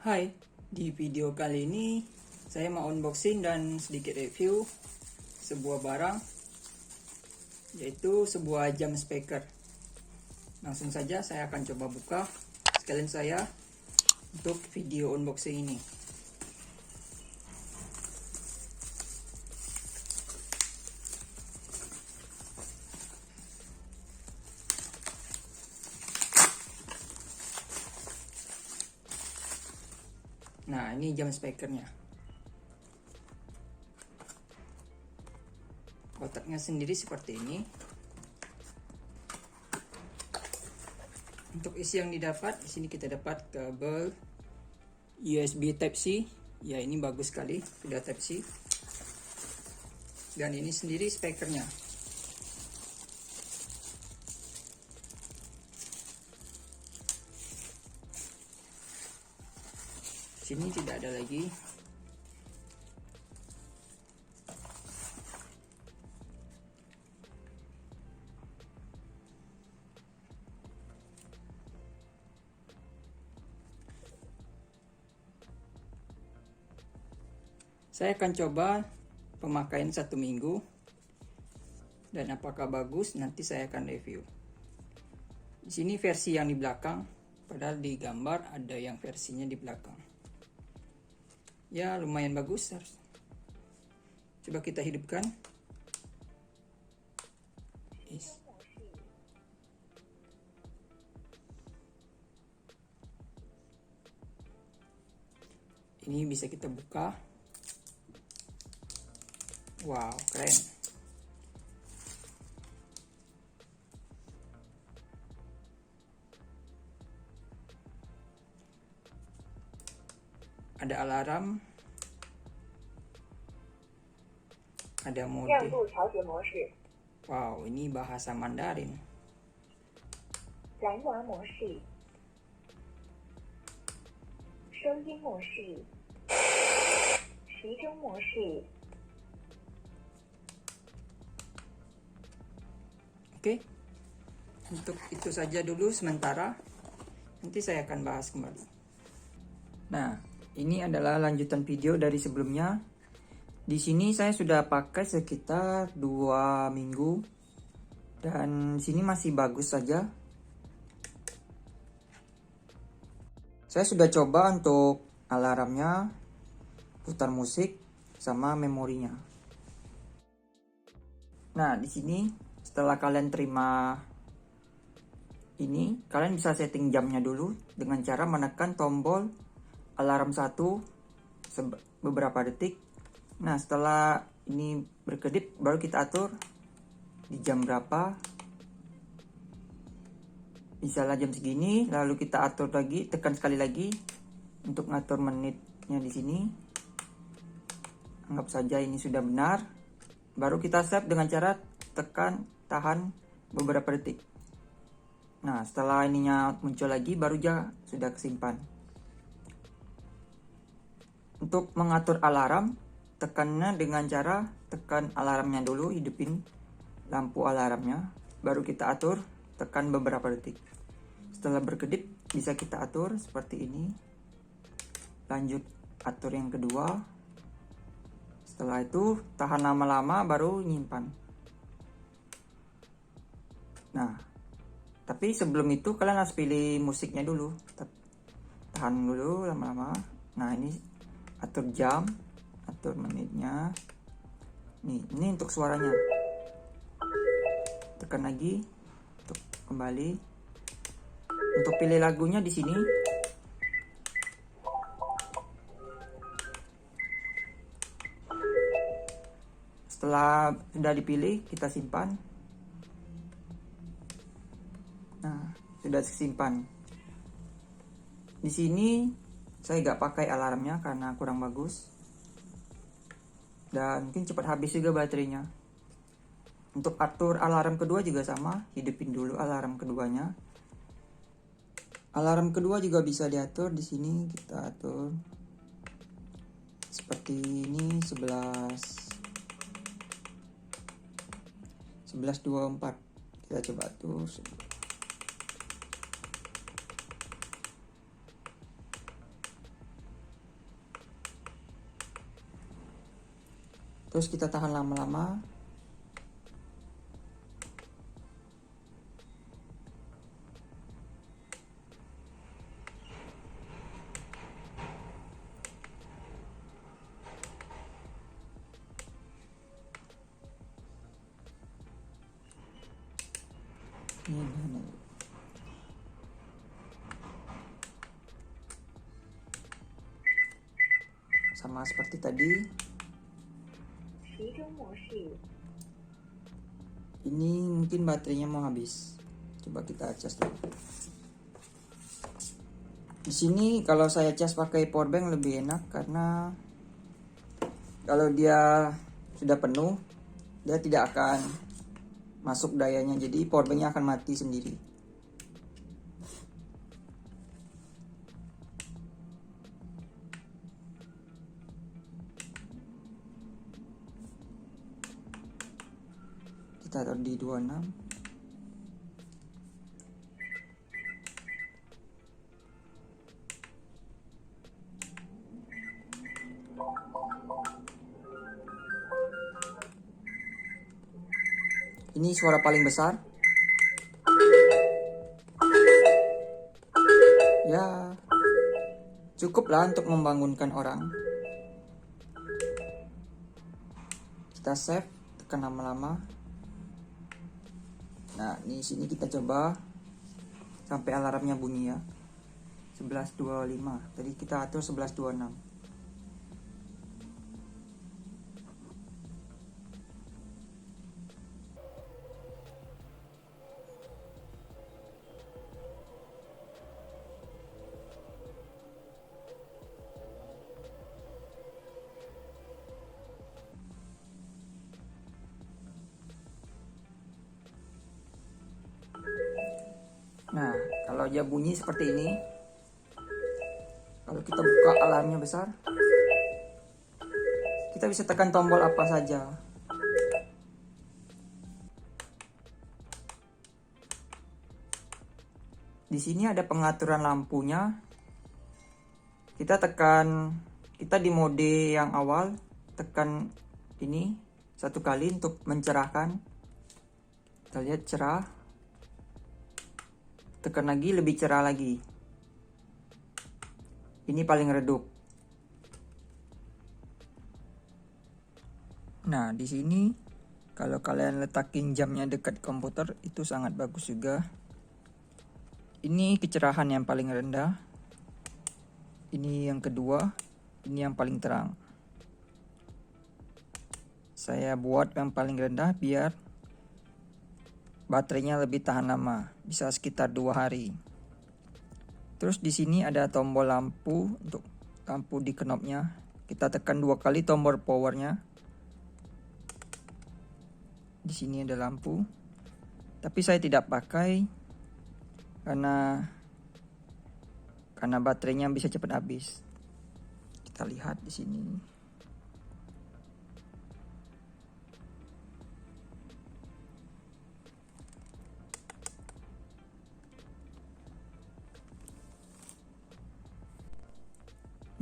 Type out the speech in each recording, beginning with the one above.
Hai, di video kali ini saya mau unboxing dan sedikit review sebuah barang, yaitu sebuah jam speaker. Langsung saja saya akan coba buka sekalian saya untuk video unboxing ini. Nah, ini jam speakernya. Kotaknya sendiri seperti ini. Untuk isi yang didapat, di sini kita dapat kabel USB Type-C. Ya, ini bagus sekali, sudah Type-C. Dan ini sendiri speakernya. Sini tidak ada lagi. Saya akan coba pemakaian 1 minggu, dan apakah bagus nanti saya akan review. Di sini versi yang di belakang, padahal di gambar ada yang versinya di belakang. Ya, lumayan bagus. Coba kita hidupkan. Ini bisa kita buka. Wow, keren. Ada alarm, ada mode. Wow, ini bahasa Mandarin. Oke, untuk itu saja dulu sementara. Nanti saya akan bahas kembali. Nah, ini adalah lanjutan video dari sebelumnya. Di sini saya sudah pakai sekitar 2 minggu, dan sini masih bagus saja. Saya sudah coba untuk alarmnya, putar musik, sama memorinya. Nah, di sini setelah kalian terima ini, kalian bisa setting jamnya dulu dengan cara menekan tombol alarm 1 beberapa detik. Nah, setelah ini berkedip, baru kita atur di jam berapa. Misalnya jam segini, lalu kita atur lagi, tekan sekali lagi untuk ngatur menitnya di sini. Anggap saja ini sudah benar. Baru kita save dengan cara tekan tahan beberapa detik. Nah, setelah ininya muncul lagi, baru sudah kesimpan. Untuk mengatur alarm, tekannya dengan cara tekan alarmnya dulu, hidupin lampu alarmnya, baru kita atur, tekan beberapa detik. Setelah berkedip, bisa kita atur seperti ini. Lanjut atur yang kedua. Setelah itu tahan lama-lama, baru nyimpan. Nah, tapi sebelum itu kalian harus pilih musiknya dulu. Tahan dulu lama-lama. Nah, ini atur jam, atur menitnya. Ini untuk suaranya. Tekan lagi untuk kembali. Untuk pilih lagunya di sini. Setelah sudah dipilih, kita simpan. Nah, sudah disimpan. Di sini saya nggak pakai alarmnya karena kurang bagus, dan mungkin cepat habis juga baterainya. Untuk atur alarm kedua juga sama, hidupin dulu alarm keduanya. Alarm kedua juga bisa diatur di sini, kita atur seperti ini, 11.24. Kita coba atur. Terus kita tahan lama-lama. Ini sama seperti tadi. Ini mungkin baterainya mau habis. Coba kita cas dulu. Di sini kalau saya cas pakai powerbank lebih enak karena kalau dia sudah penuh, dia tidak akan masuk dayanya. Jadi powerbanknya akan mati sendiri. Kita taruh di 26. Ini suara paling besar. Ya, cukuplah untuk membangunkan orang. Kita save, tekan lama-lama. Nah, di sini kita coba sampai alarmnya bunyi ya. 11.25. Tadi kita atur 11.26. Nah, kalau dia bunyi seperti ini, kalau kita buka alarmnya besar, kita bisa tekan tombol apa saja. Di sini ada pengaturan lampunya. Kita di mode yang awal, tekan ini satu kali untuk mencerahkan. Kita lihat cerah. Tekan lagi, lebih cerah lagi. Ini paling redup. Nah, di sini kalau kalian letakin jamnya dekat komputer itu sangat bagus juga. Ini kecerahan yang paling rendah. Ini yang kedua, ini yang paling terang. Saya buat yang paling rendah biar baterainya lebih tahan lama, bisa sekitar 2 hari. Terus di sini ada tombol lampu untuk lampu di knopnya. Kita tekan 2 kali tombol powernya. Di sini ada lampu. Tapi saya tidak pakai karena baterainya bisa cepat habis. Kita lihat di sini.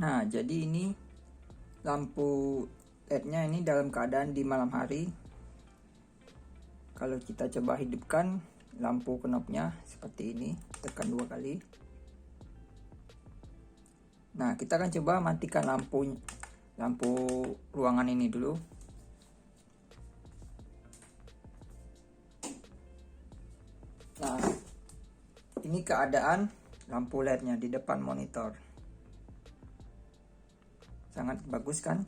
Nah, jadi ini lampu LED-nya ini dalam keadaan di malam hari. Kalau kita coba hidupkan lampu knopnya seperti ini, tekan 2 kali. Nah, kita akan coba matikan lampu ruangan ini dulu. Nah, ini keadaan lampu LED-nya di depan monitor. Sangat bagus kan?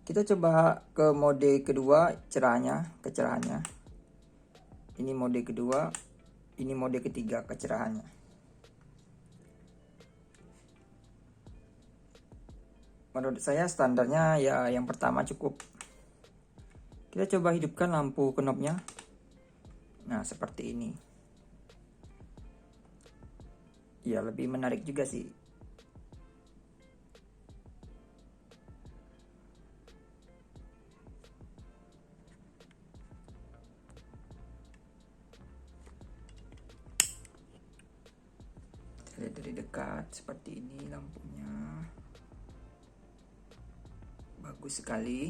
Kita coba ke mode kedua, kecerahannya. Ini mode kedua, ini mode ketiga, kecerahannya. Menurut saya standarnya ya yang pertama cukup. Kita coba hidupkan lampu knopnya. Nah, seperti ini. Ya, lebih menarik juga sih. Lihat dari dekat seperti ini lampunya, bagus sekali.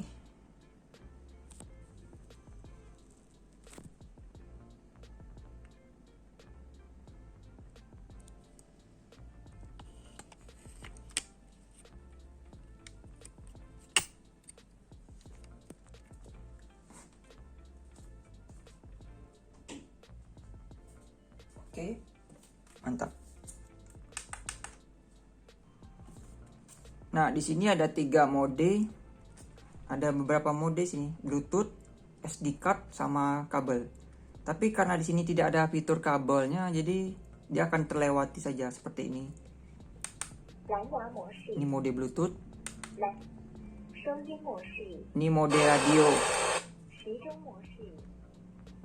Oke, mantap. Nah, di sini ada 3 mode. Ada beberapa mode sini, Bluetooth, SD card, sama kabel. Tapi karena di sini tidak ada fitur kabelnya, jadi dia akan terlewati saja seperti ini. Ini mode Bluetooth. Ini mode radio.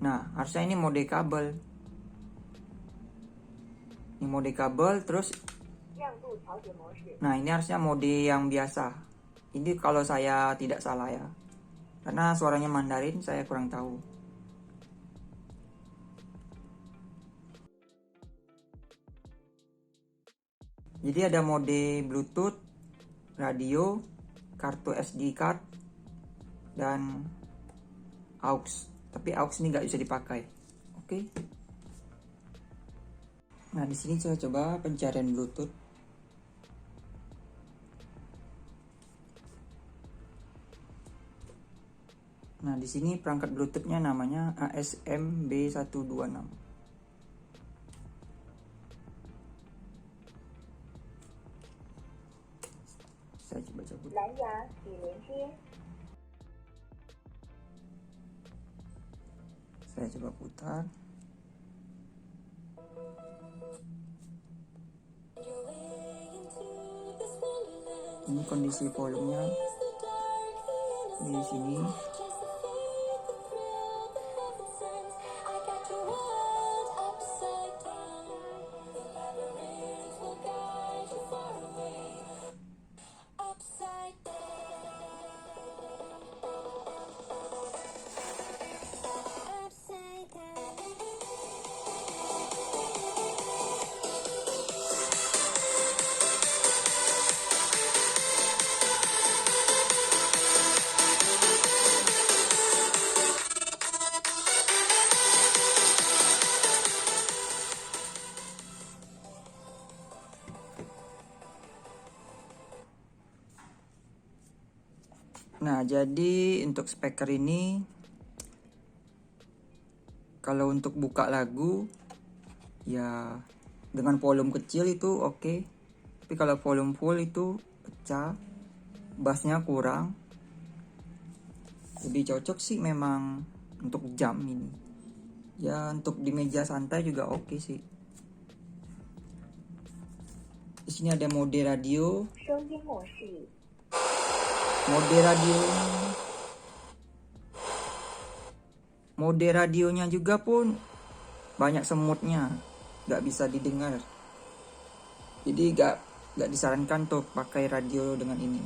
Nah, harusnya ini mode kabel. Ini mode kabel, terus nah ini harusnya mode yang biasa. Ini kalau saya tidak salah ya, karena suaranya Mandarin, saya kurang tahu. Jadi ada mode Bluetooth, radio, kartu SD card, dan aux. Tapi aux ini nggak bisa dipakai. Oke. Nah, di sini saya coba pencarian Bluetooth. Nah, di sini perangkat Bluetooth-nya namanya ASM B126. Saya coba cabut. Saya coba putar. Ini kondisi volumenya di sini. Nah, jadi untuk speaker ini, kalau untuk buka lagu ya dengan volume kecil itu oke. Tapi kalau volume full itu pecah, bassnya kurang. Lebih cocok sih memang untuk jam ini. Ya untuk di meja santai juga oke sih. Di sini ada mode radio. Mode radionya juga pun banyak semutnya, nggak bisa didengar. Jadi nggak disarankan untuk pakai radio dengan ini.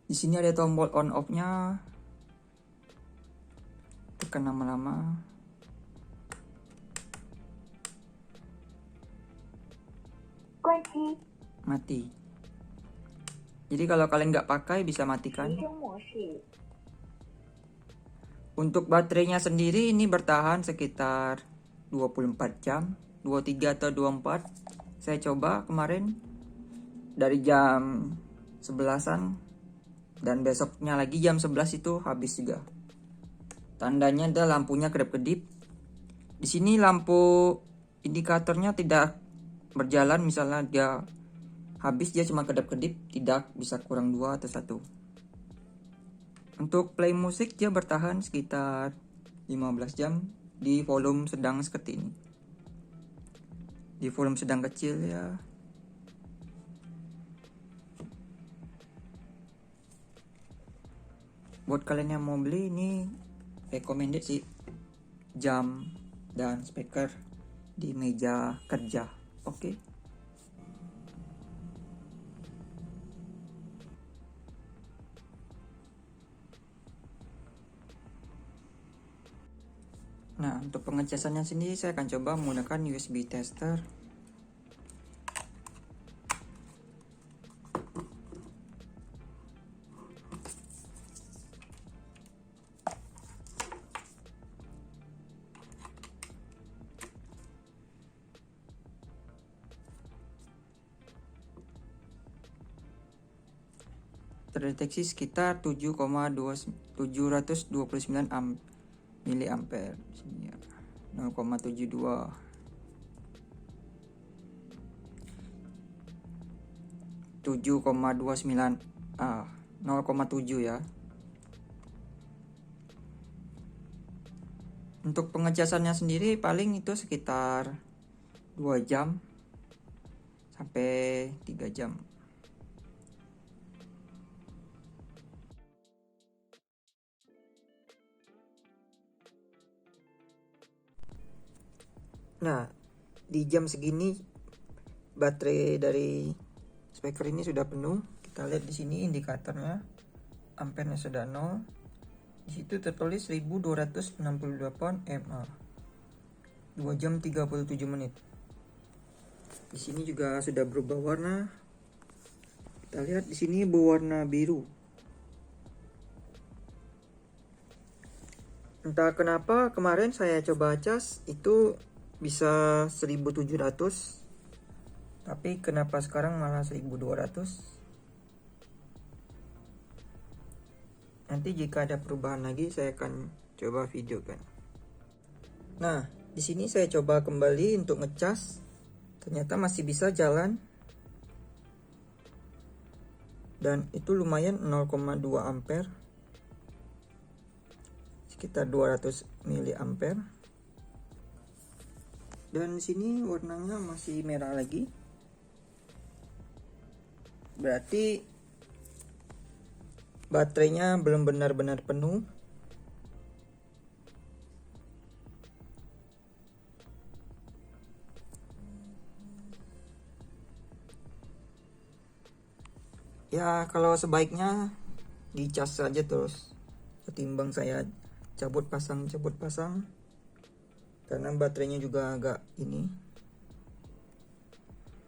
Di sini ada tombol on off-nya. Tekan lama-lama. Mati. Jadi kalau kalian nggak pakai bisa matikan. Untuk baterainya sendiri ini bertahan sekitar 24 jam, 23 atau 24. Saya coba kemarin dari jam 11-an dan besoknya lagi jam 11 itu habis juga. Tandanya ada lampunya kedip-kedip. Di sini lampu indikatornya tidak berjalan, misalnya dia habis, dia cuma kedap-kedip, tidak bisa kurang 2 atau 1. Untuk play musik dia bertahan sekitar 15 jam di volume sedang seperti ini. Di volume sedang kecil ya. Buat kalian yang mau beli ini recommended sih, jam dan speaker di meja kerja. Oke. Nah, untuk pengecasannya sendiri saya akan coba menggunakan USB tester. terdeteksi sekitar 7,729 miliampere. Sini ya. 0,72. 7,29 0,7 ya. Untuk pengecasannya sendiri paling itu sekitar 2 jam sampai 3 jam. Nah, di jam segini baterai dari speaker ini sudah penuh. Kita lihat di sini indikatornya, ampernya sudah 0. Di situ tertulis 1268 mAh. 2 jam 37 menit. Di sini juga sudah berubah warna. Kita lihat di sini berwarna biru. Entah kenapa kemarin saya coba cas itu bisa 1700, tapi kenapa sekarang malah 1200? Nanti jika ada perubahan lagi saya akan coba videokan. Nah, di sini saya coba kembali untuk ngecas. Ternyata masih bisa jalan. Dan itu lumayan 0,2 ampere. Sekitar 200 miliampere. Dan di sini warnanya masih merah lagi. Berarti baterainya belum benar-benar penuh. Ya, kalau sebaiknya dicas saja terus, ketimbang saya cabut pasang, karena baterainya juga agak ini